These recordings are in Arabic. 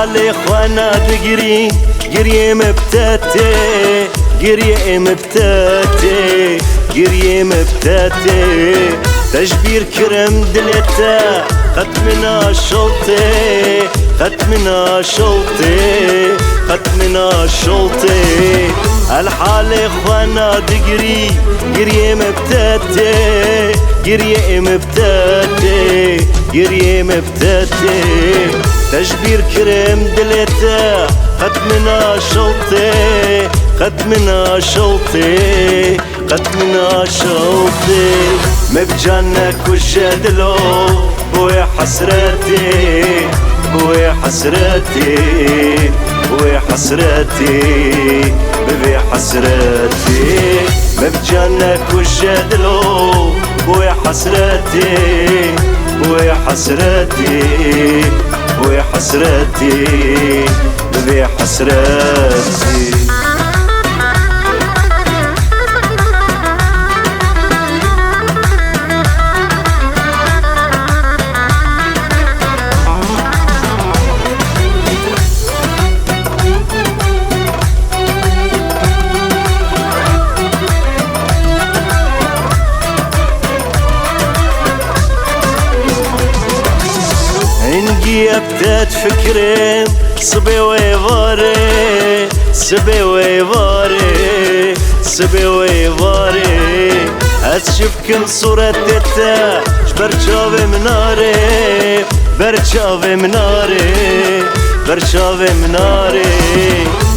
الحالي خوانا دقري قريه مبتاتي قريه مبتاتي قريه مبتاتي تجبير كرم دلتا ختمنا شلطي ختمنا شلطي ختمنا شلطي الحالي خوانا دقري قريه مبتاتي قريه مبتاتي قريه مبتاتي تجبير كرم دلتا ختمنا شلطي ختمنا شلطي ختمنا شلطي مبجانك وشادلو بوي حسرتي بوي حسرتي بوي حسرتي بوي حسرتي مبجانك وشادلو بوي حسرتي بوي حسرتي بوي حسرتي بوي حسرتي يبتت فكري صبي ويفاري صبي ويفاري صبي ويفاري هتشبكن صورة تتا برشاوي مناري برشاوي مناري برشاوي مناري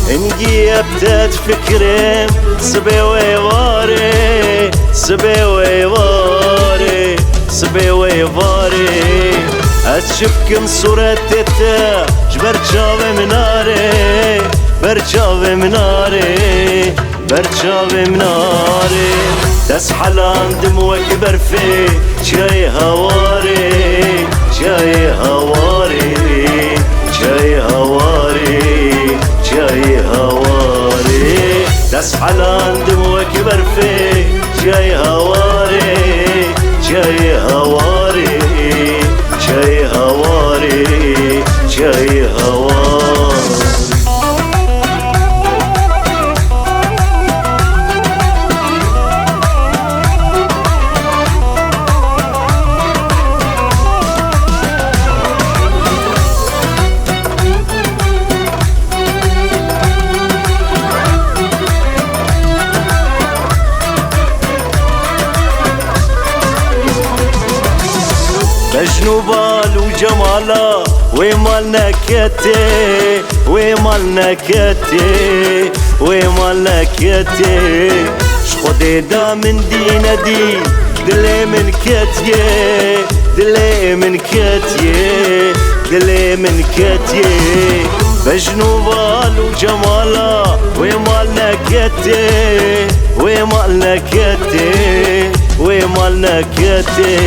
انجي يبتت فكري صبي ويفاري صبي ويفاري صبي ويفاري هتشبكن صورة تتا برشاوي مناري برشاوي مناري برشاوي مناري تسحل عن دموك برفي شاي هواري شاي هواري شاي هواري شاي هواري تسحل عن دموك برفي شاي هواري شاي هواري شاي هواري شاي هواري مجنوبال وجمالا ومال نكتي ومال نكتي ومال نكتي شخدي دا من دينا دي دلي من كتي دلي من كتي دلي من كتي مجنوبال وجمالا ومال نكتي ومال نكتي ومال نكتي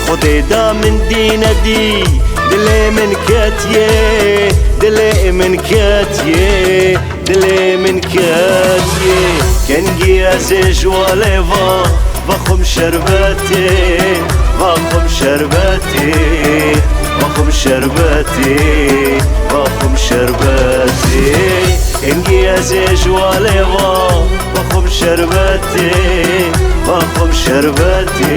خدي دا من دينا دي دلي من كاتيه دلي من كاتيه دلي من كاتيه كان جيازي جواليفا بخم شرباتي بخم شرباتي بخم شرباتي بخم شرباتي كان جيازي جواليفا بخم شرباتي بخم شرباتي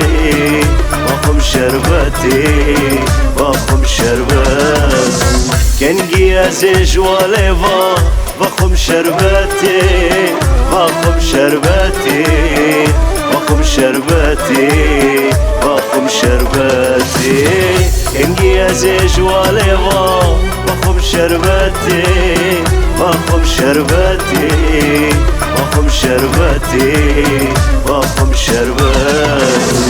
بخم شرباتي بخم شرباتي كان جيازي جواليفا بخم شرباتي بخم شرباتي بخم شرباتي بخم شرباتي كان جيازي جواليفا بخم شرباتي بخم شرباتي بخم شرباتي بخم شرباتي